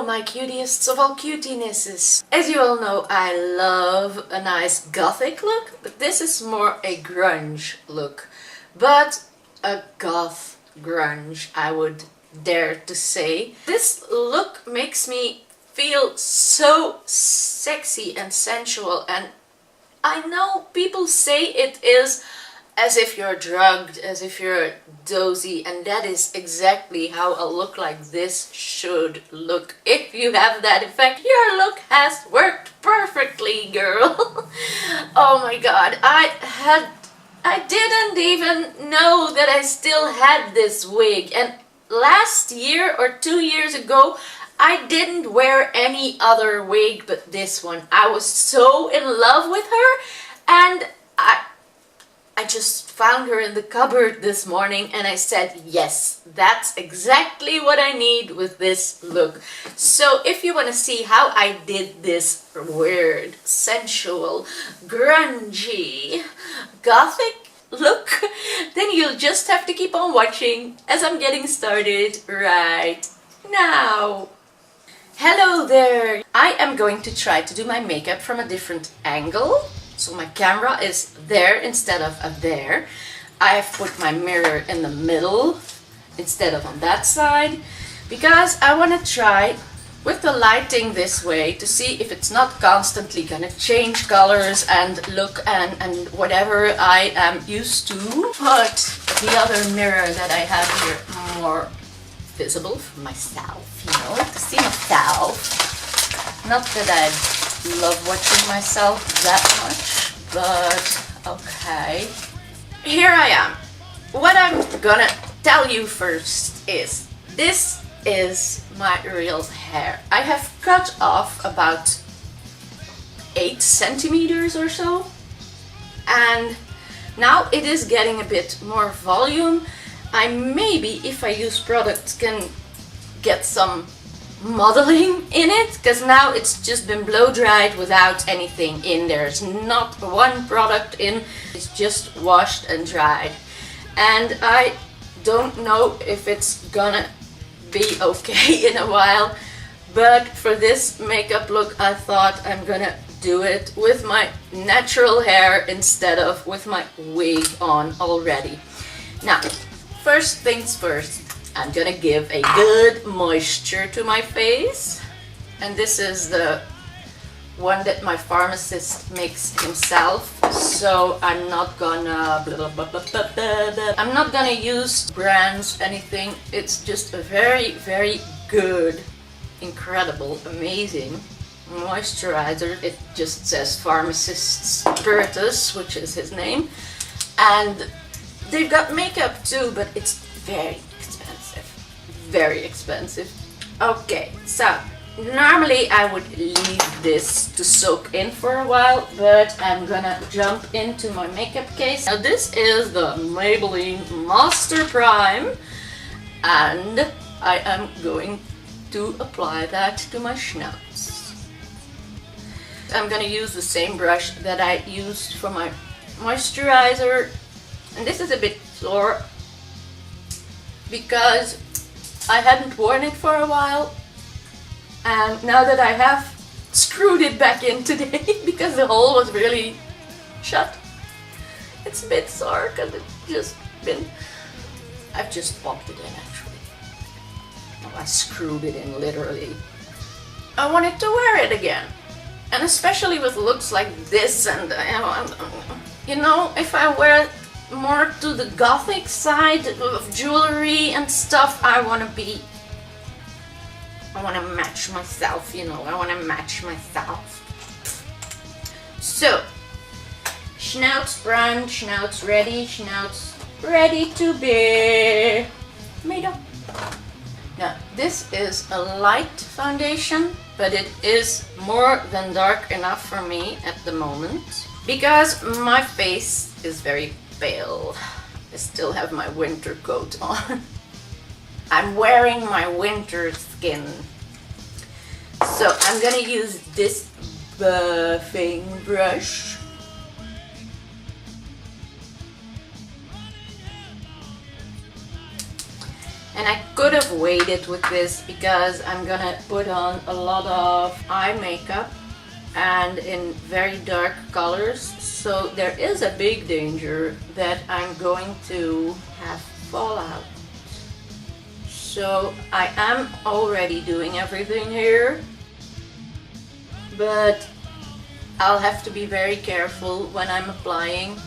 my cutiests of all cutienesses. As you all know, I love a nice gothic look, but this is more a grunge look. But a goth grunge, I would dare to say. This look makes me feel so sexy and sensual, and I know people say it is as if you're drugged, as if you're dozy, and that is exactly how a look like this should look. If you have that effect, your look has worked perfectly, girl. Oh my god, I didn't even know that I still had this wig, and last year or 2 years ago I didn't wear any other wig but this one. I was so in love with her, and I just found her in the cupboard this morning and I said, yes, that's exactly what I need with this look. So if you want to see how I did this weird, sensual, grungy, gothic look, then you'll just have to keep on watching as I'm getting started right now. Hello there! I am going to try to do my makeup from a different angle. So my camera is there instead of up there. I've put my mirror in the middle instead of on that side, because I want to try with the lighting this way to see if it's not constantly gonna change colors and look and whatever I am used to. But the other mirror that I have here more visible for myself, you know, to see myself. Not that I love watching myself that much, but okay. Here I am. What I'm gonna tell you first is, this is my real hair. I have cut off about 8 centimeters or so, and now it is getting a bit more volume. I maybe, if I use products, can get some modeling in it, because now it's just been blow dried without anything in. There's not one product in, it's just washed and dried, and I don't know if it's gonna be okay in a while, but for this makeup look I thought I'm gonna do it with my natural hair instead of with my wig on already. Now, first things first, I'm gonna give a good moisture to my face, and this is the one that my pharmacist makes himself, so I'm not gonna I'm not gonna use brands, anything. It's just a very, very good, incredible, amazing moisturizer. It just says Pharmacist Spiritus, which is his name, and they've got makeup too, but it's very expensive. Very expensive. Okay, so normally I would leave this to soak in for a while, but I'm gonna jump into my makeup case. Now this is the Maybelline Master Prime, and I am going to apply that to my schnauze. I'm gonna use the same brush that I used for my moisturizer, and this is a bit sore because I hadn't worn it for a while, and now that I have screwed it back in today because the hole was really shut, it's a bit sore because I've just popped it in actually. No, I screwed it in literally. I wanted to wear it again, and especially with looks like this, and you know, if I wear more to the gothic side of jewelry and stuff, I want to match myself, you know, I want to match myself. So, schnauze prime, schnauze ready to be made up. Now, this is a light foundation, but it is more than dark enough for me at the moment, because my face is very pale. I still have my winter coat on. I'm wearing my winter skin. So I'm gonna use this buffing brush. And I could have waited with this because I'm gonna put on a lot of eye makeup and in very dark colors. So there is a big danger that I'm going to have fallout. So I am already doing everything here, but I'll have to be very careful when I'm applying.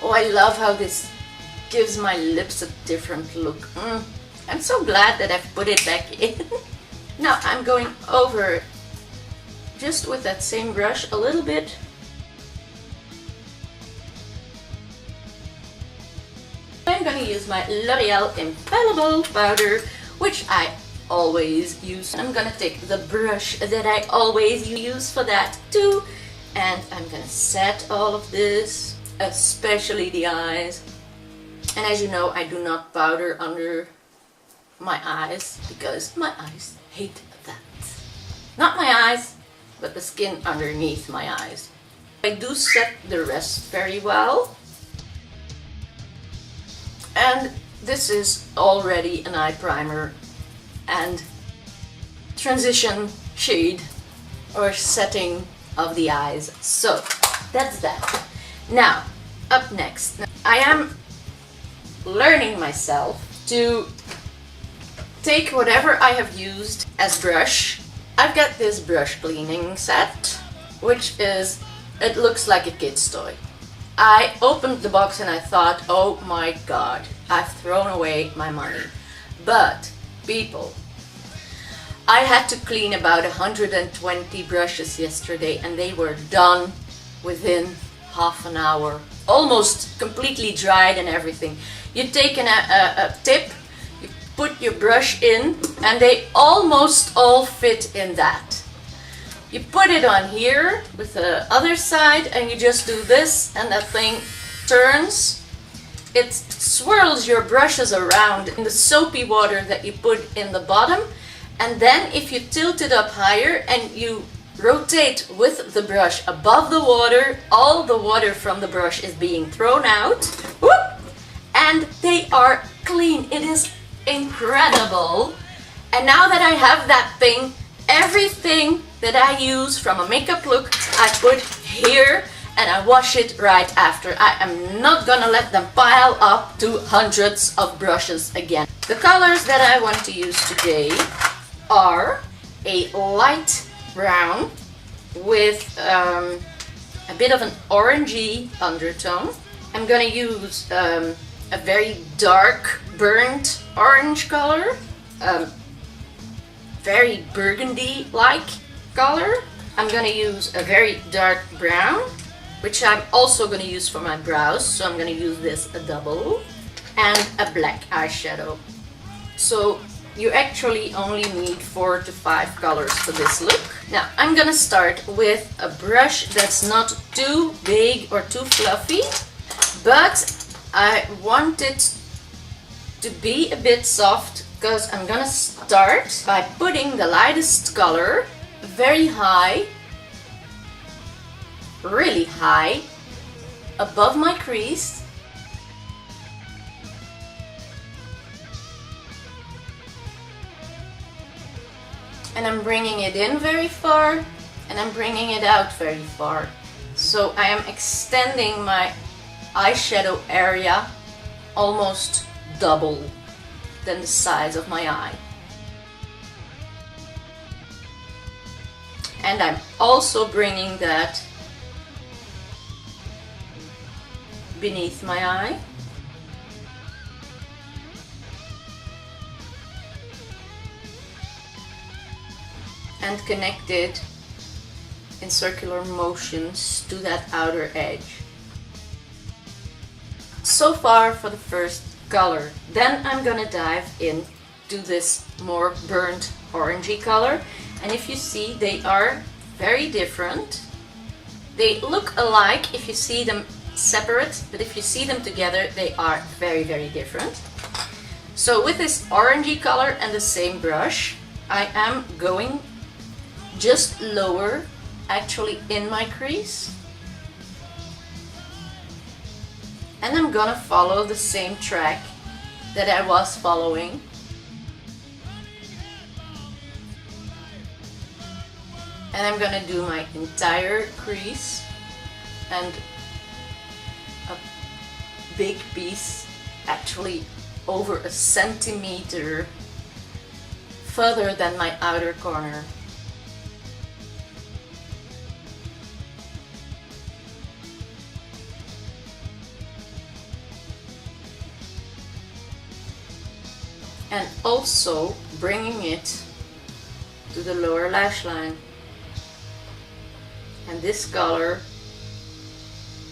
Oh, I love how this gives my lips a different look. I'm so glad that I've put it back in. Now I'm going over it just with that same brush a little bit. I'm going to use my L'Oreal Infallible powder, which I always use. I'm going to take the brush that I always use for that too, and I'm going to set all of this, especially the eyes. And as you know, I do not powder under my eyes because my eyes hate that. Not my eyes, but the skin underneath my eyes. I do set the rest very well. And this is already an eye primer and transition shade or setting of the eyes. So that's that. Now, up next, I am learning myself to take whatever I have used as brush. I've got this brush cleaning set, which is, it looks like a kid's toy. I opened the box and I thought, oh my god, I've thrown away my money. But, people, I had to clean about 120 brushes yesterday and they were done within half an hour. Almost completely dried and everything. You take a tip, you put your brush in and they almost all fit in that. You put it on here with the other side and you just do this and that thing turns. It swirls your brushes around in the soapy water that you put in the bottom, and then if you tilt it up higher and you rotate with the brush above the water, all the water from the brush is being thrown out. Whoop! And they are clean. It is incredible. And now that I have that thing, everything that I use from a makeup look, I put here and I wash it right after. I am not gonna let them pile up to hundreds of brushes again. The colors that I want to use today are a light brown with a bit of an orangey undertone. I'm gonna use a very dark burnt orange color, very burgundy-like color. I'm gonna use a very dark brown, which I'm also gonna use for my brows, so I'm gonna use this a double, and a black eyeshadow. So you actually only need 4 to 5 colors for this look. Now I'm gonna start with a brush that's not too big or too fluffy, but I want it to be a bit soft, because I'm gonna start by putting the lightest color very high, really high, above my crease. And I'm bringing it in very far, and I'm bringing it out very far. So I am extending my eyeshadow area almost double than the size of my eye. And I'm also bringing that beneath my eye. And connect it in circular motions to that outer edge. So far for the first color. Then I'm gonna dive into this more burnt orangey color, and if you see, they are very different. They look alike if you see them separate, but if you see them together, they are very, very different. So with this orangey color and the same brush, I am going just lower, actually in my crease. And I'm gonna follow the same track that I was following. And I'm gonna do my entire crease and a big piece, actually over a centimeter further than my outer corner. And also bringing it to the lower lash line. And this color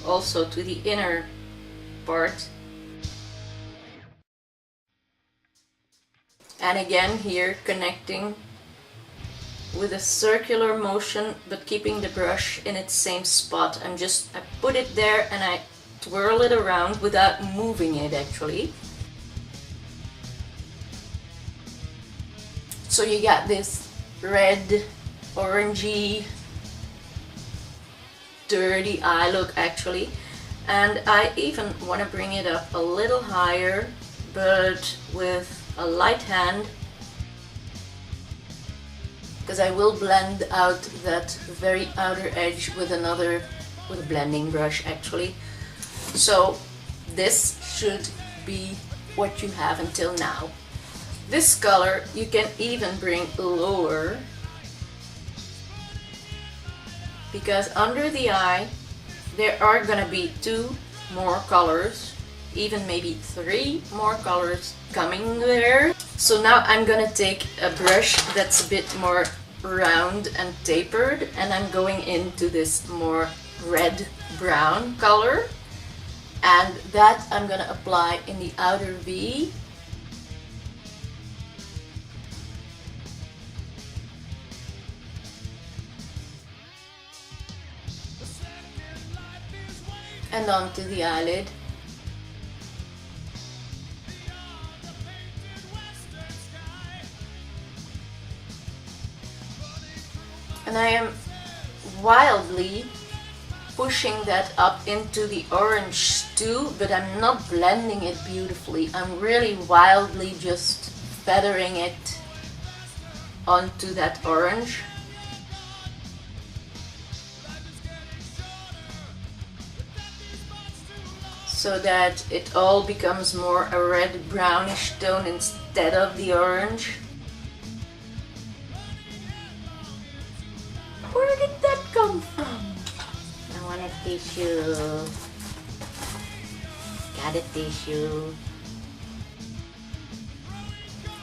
also to the inner part. And again here connecting with a circular motion, but keeping the brush in its same spot. I put it there and I twirl it around without moving it actually. So you got this red, orangey, dirty eye look actually. And I even want to bring it up a little higher, but with a light hand, because I will blend out that very outer edge with a blending brush actually. So this should be what you have until now. This color you can even bring lower, because under the eye there are gonna be 2 more colors, even maybe 3 more colors coming there. So now I'm gonna take a brush that's a bit more round and tapered, and I'm going into this more red-brown color, and that I'm gonna apply in the outer V. And onto the eyelid. And I am wildly pushing that up into the orange too, but I'm not blending it beautifully. I'm really wildly just feathering it onto that orange. So that it all becomes more a red brownish tone instead of the orange. Where did that come from? I want a tissue. Got a tissue.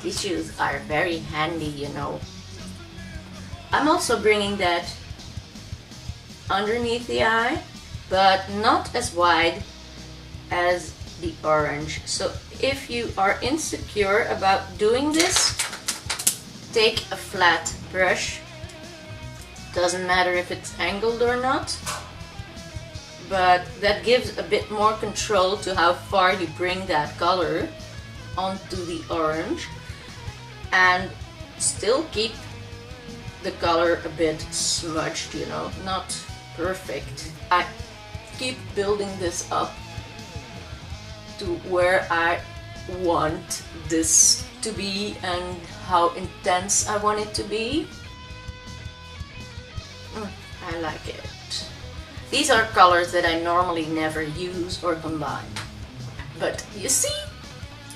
Tissues are very handy, you know. I'm also bringing that underneath the eye, but not as wide as the orange. So if you are insecure about doing this, take a flat brush. Doesn't matter if it's angled or not, but that gives a bit more control to how far you bring that color onto the orange and still keep the color a bit smudged, you know, not perfect. I keep building this up to where I want this to be and how intense I want it to be. I like it. These are colors that I normally never use or combine. But you see,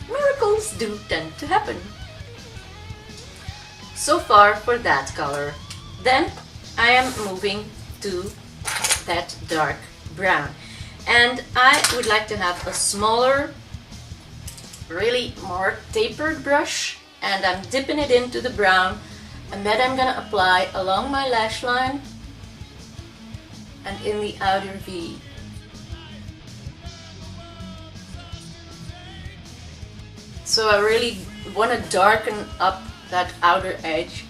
miracles do tend to happen. So far for that color. Then I am moving to that dark brown. And I would like to have a smaller, really more tapered brush, and I'm dipping it into the brown, and then I'm gonna apply along my lash line and in the outer V. So I really want to darken up that outer edge.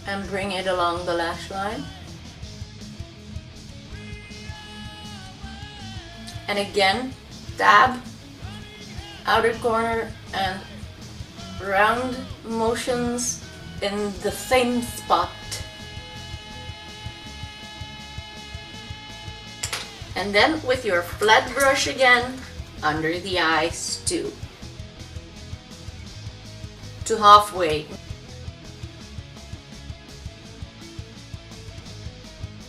And bring it along the lash line. And again, dab, outer corner and round motions in the same spot. And then with your flat brush again, under the eyes too. To halfway.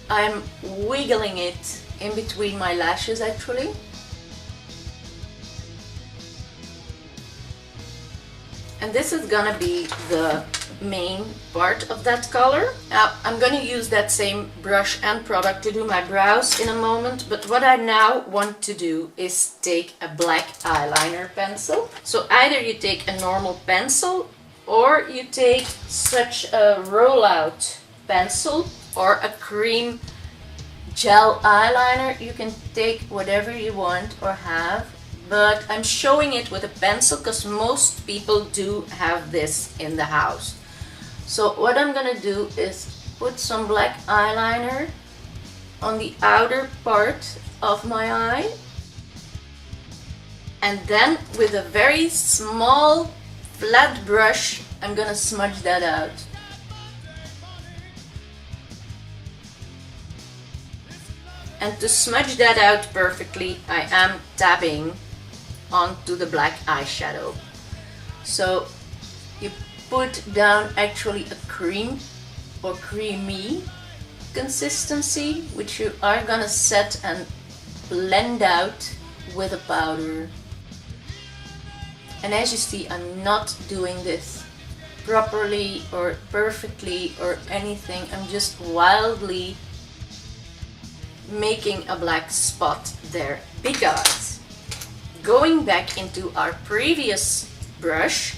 I'm wiggling it in between my lashes actually. And this is gonna be the main part of that color. Now I'm gonna use that same brush and product to do my brows in a moment, but what I now want to do is take a black eyeliner pencil. So either you take a normal pencil or you take such a rollout pencil or a cream gel eyeliner. You can take whatever you want or have, but I'm showing it with a pencil because most people do have this in the house. So what I'm gonna do is put some black eyeliner on the outer part of my eye, and then with a very small flat brush I'm gonna smudge that out. And to smudge that out perfectly, I am tapping onto the black eyeshadow. So you put down actually a cream or creamy consistency, which you are gonna set and blend out with a powder. And as you see, I'm not doing this properly or perfectly or anything. I'm just wildly making a black spot there, because going back into our previous brush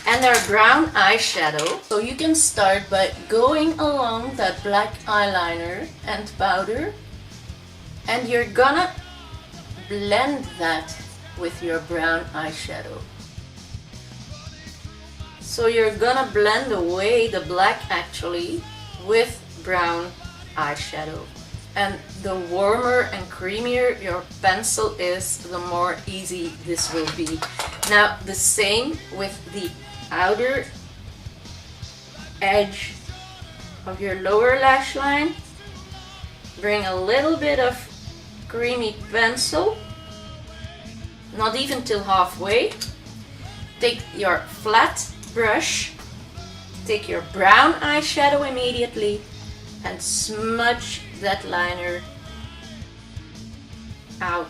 and our brown eyeshadow, so you can start by going along that black eyeliner and powder, and you're gonna blend that with your brown eyeshadow. So you're gonna blend away the black actually with brown eyeshadow. And the warmer and creamier your pencil is, the more easy this will be. Now the same with the outer edge of your lower lash line. Bring a little bit of creamy pencil, not even till halfway. Take your flat brush, take your brown eyeshadow immediately and smudge that liner out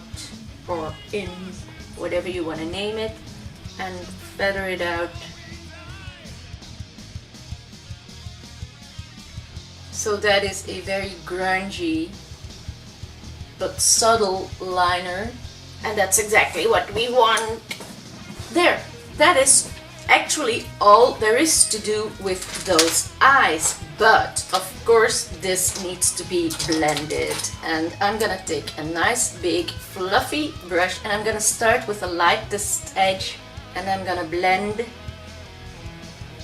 or in, whatever you want to name it, and feather it out. So that is a very grungy but subtle liner, and that's exactly what we want. There, that is actually all there is to do with those eyes, but of course this needs to be blended. And I'm gonna take a nice big fluffy brush and I'm gonna start with the lightest edge and I'm gonna blend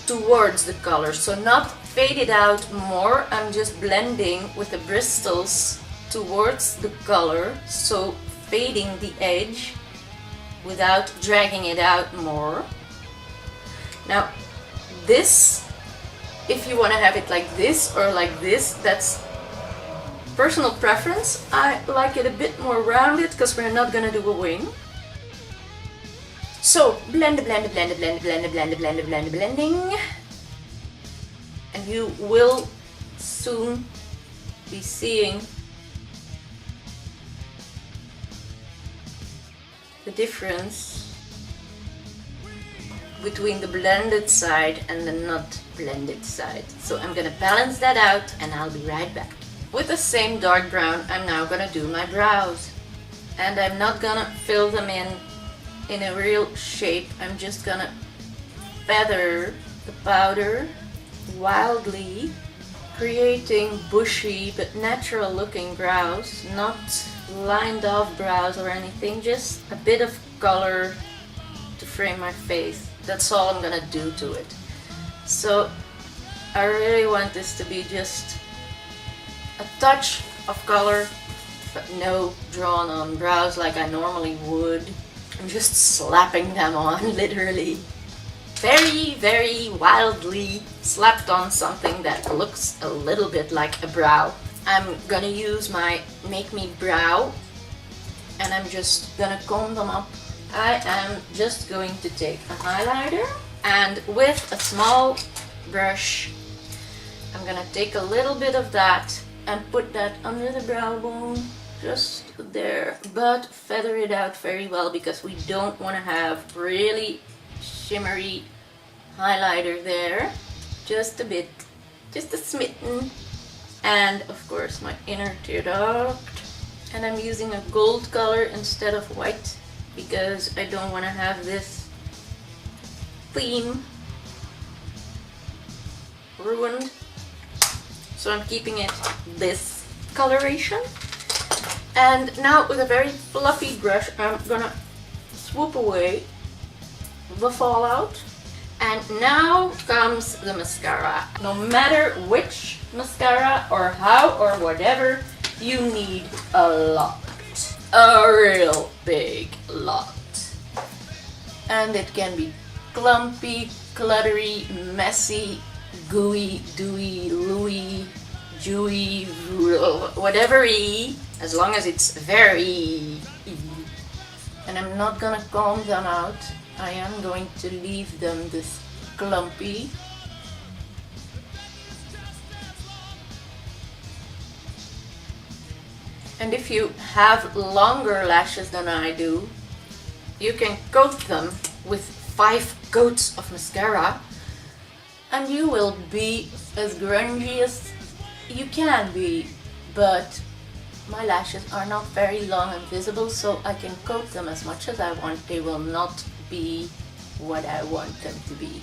towards the color, so not fade it out more. I'm just blending with the bristles towards the color, so fading the edge without dragging it out more. Now this, if you want to have it like this or like this, that's personal preference. I like it a bit more rounded because we're not going to do a wing. So blend, blend, blend, blend, blend, blend, blend, blend, blending. And you will soon be seeing the difference between the blended side and the not blended side. So I'm gonna balance that out and I'll be right back. With the same dark brown, I'm now gonna do my brows. And I'm not gonna fill them in a real shape. I'm just gonna feather the powder wildly, creating bushy but natural looking brows, not lined off brows or anything, just a bit of color to frame my face. That's all I'm gonna do to it. So I really want this to be just a touch of color, but no drawn on brows like I normally would. I'm just slapping them on, literally. Very, very wildly slapped on something that looks a little bit like a brow. I'm gonna use my Make Me Brow and I'm just gonna comb them up. I am just going to take a highlighter, and with a small brush I'm gonna take a little bit of that and put that under the brow bone, just there, but feather it out very well because we don't want to have really shimmery highlighter there. Just a bit, just a smitten. And of course my inner tear duct, and I'm using a gold color instead of white because I don't want to have this theme ruined, so I'm keeping it this coloration. And now with a very fluffy brush I'm gonna swoop away the fallout. And now comes the mascara. No matter which mascara or how or whatever, you need a lot. A real big lot. And it can be clumpy, cluttery, messy, gooey, dewy, looey, dewy, whatever-y, as long as it's very. And I'm not gonna comb them out. I am going to leave them this clumpy. And if you have longer lashes than I do, you can coat them with 5 coats of mascara and you will be as grungy as you can be. But my lashes are not very long and visible, so I can coat them as much as I want. They will not be what I want them to be.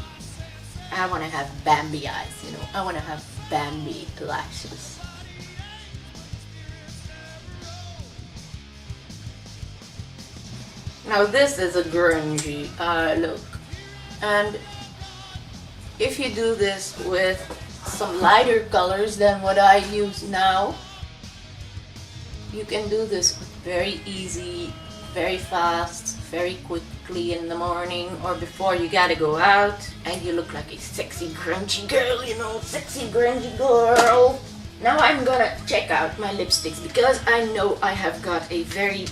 I want to have Bambi eyes, you know. I want to have Bambi lashes. Now this is a grungy look, and if you do this with some lighter colors than what I use now, you can do this very easy, very fast, very quickly in the morning or before you gotta go out, and you look like a sexy grungy girl, you know, sexy grungy girl. Now I'm gonna check out my lipsticks because I know I have got a very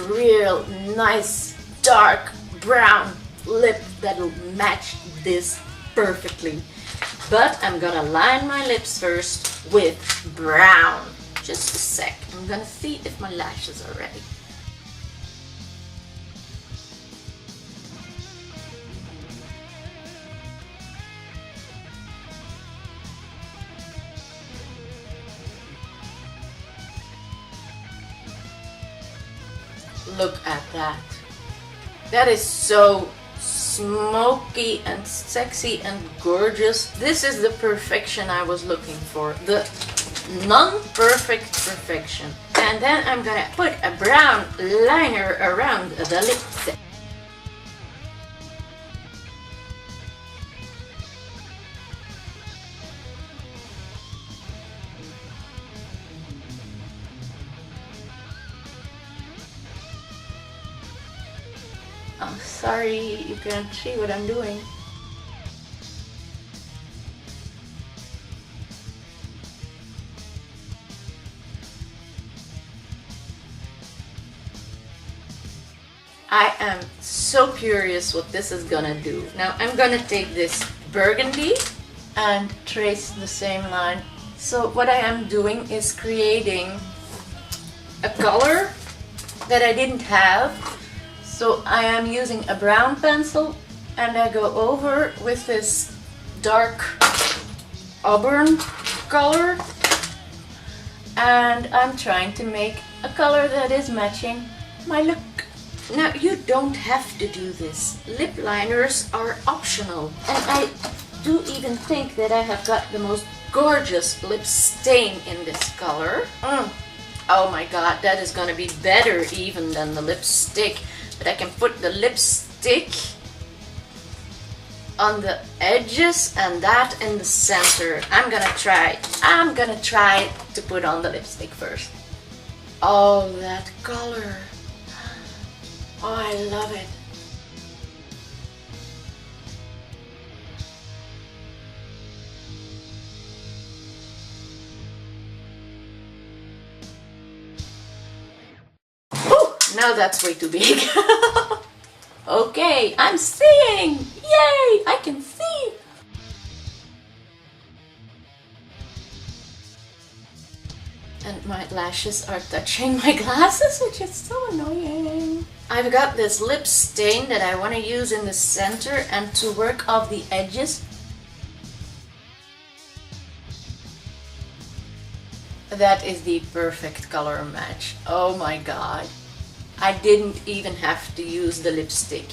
real nice dark brown lip that will match this perfectly. But I'm gonna line my lips first with brown. Just a sec. I'm gonna see if my lashes are ready. Look at that. That is so smoky and sexy and gorgeous. This is the perfection I was looking for. The non-perfect perfection. And then I'm gonna put a brown liner around the lips. I'm sorry you can't see what I'm doing. I am so curious what this is gonna do. Now I'm gonna take this burgundy and trace the same line. So what I am doing is creating a color that I didn't have. So I am using a brown pencil and I go over with this dark auburn color, and I'm trying to make a color that is matching my look. Now you don't have to do this. Lip liners are optional, and I do even think that I have got the most gorgeous lip stain in this color. Oh my god, that is gonna be better even than the lipstick. But I can put the lipstick on the edges and that in the center. I'm gonna try to put on the lipstick first. Oh, that color. Oh, I love it. Now that's way too big. Okay, I'm seeing! Yay! I can see! And my lashes are touching my glasses, which is so annoying. I've got this lip stain that I want to use in the center and to work off the edges. That is the perfect color match. Oh my god. I didn't even have to use the lipstick.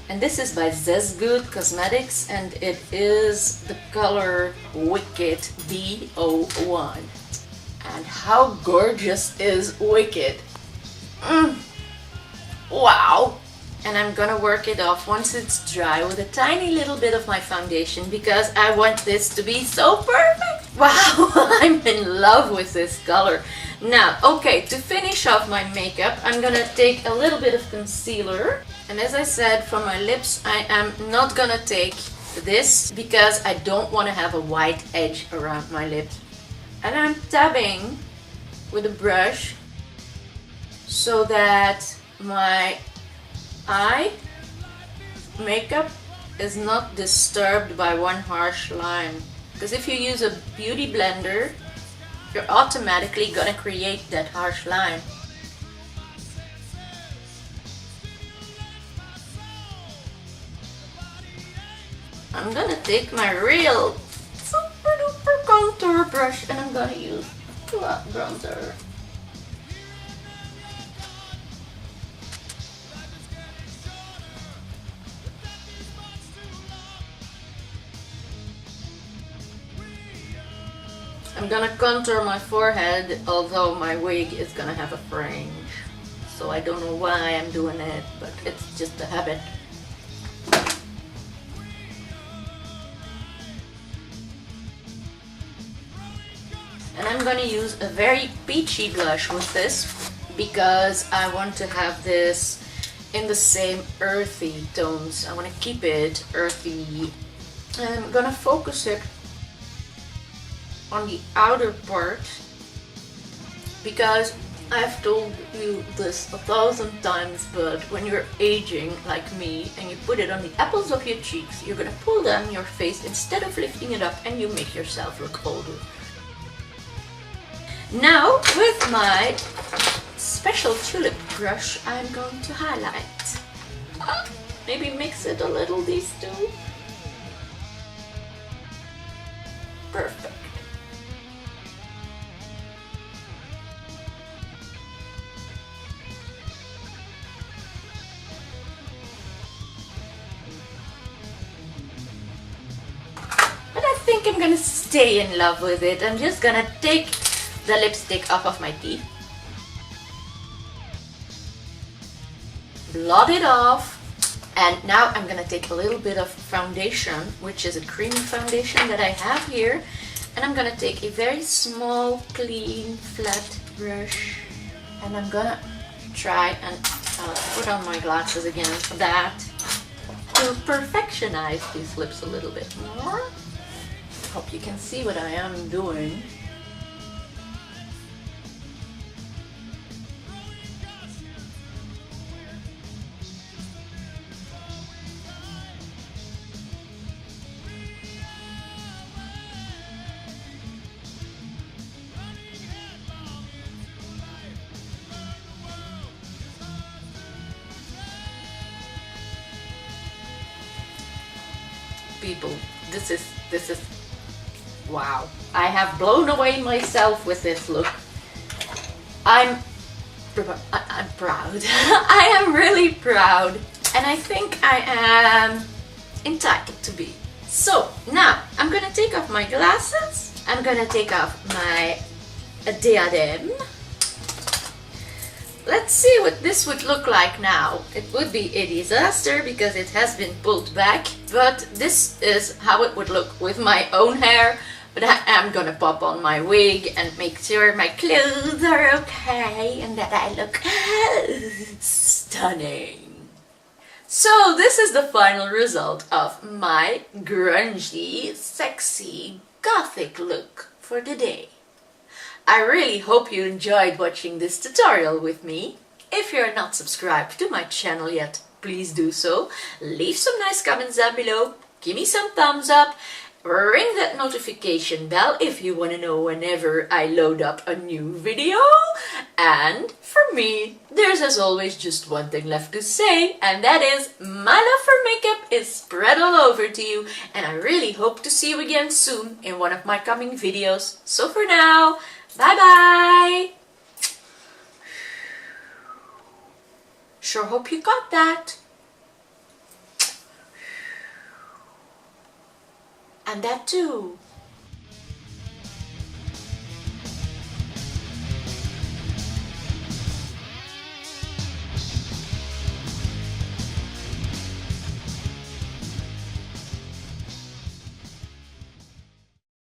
And this is by Good Cosmetics and it is the color Wicked B01. And how gorgeous is Wicked? Wow! And I'm gonna work it off once it's dry with a tiny little bit of my foundation because I want this to be so perfect. Wow, I'm in love with this color. Now, okay, to finish off my makeup, I'm gonna take a little bit of concealer. And as I said, for my lips, I am not gonna take this because I don't want to have a white edge around my lips. And I'm tapping with a brush so that my eye makeup is not disturbed by one harsh line. Because if you use a beauty blender, you're automatically gonna create that harsh line. I'm gonna take my real super duper contour brush and I'm gonna use bronzer. I'm gonna contour my forehead, although my wig is gonna have a fringe. So I don't know why I'm doing it, but it's just a habit. And I'm gonna use a very peachy blush with this because I want to have this in the same earthy tones. I want to keep it earthy. And I'm gonna focus it on the outer part because I've told you this 1,000 times, but when you're aging like me and you put it on the apples of your cheeks, you're gonna pull down your face instead of lifting it up and you make yourself look older. Now, with my special tulip brush, I'm going to highlight. Maybe mix it a little, these two. Perfect. But I think I'm gonna stay in love with it. I'm just gonna take the lipstick off of my teeth, blot it off, and now I'm gonna take a little bit of foundation, which is a creamy foundation that I have here, and I'm gonna take a very small, clean, flat brush, and I'm gonna try and put on my glasses again for that to perfectionize these lips a little bit more. Hope you can see what I am doing. People, this is wow. I have blown away myself with this look. I'm proud. I am really proud, and I think I am entitled to be. So now I'm gonna take off my glasses. I'm gonna take off my diadem. Let's see what this would look like now. It would be a disaster because it has been pulled back, but this is how it would look with my own hair. But I am gonna pop on my wig and make sure my clothes are okay and that I look stunning. So this is the final result of my grungy, sexy, gothic look for the day. I really hope you enjoyed watching this tutorial with me. If you're not subscribed to my channel yet, please do so. Leave some nice comments down below, give me some thumbs up, ring that notification bell if you want to know whenever I load up a new video. And for me, there's as always just one thing left to say, and that is my love for makeup is spread all over to you, and I really hope to see you again soon in one of my coming videos. So for now, bye bye! Sure hope you got that. And that too.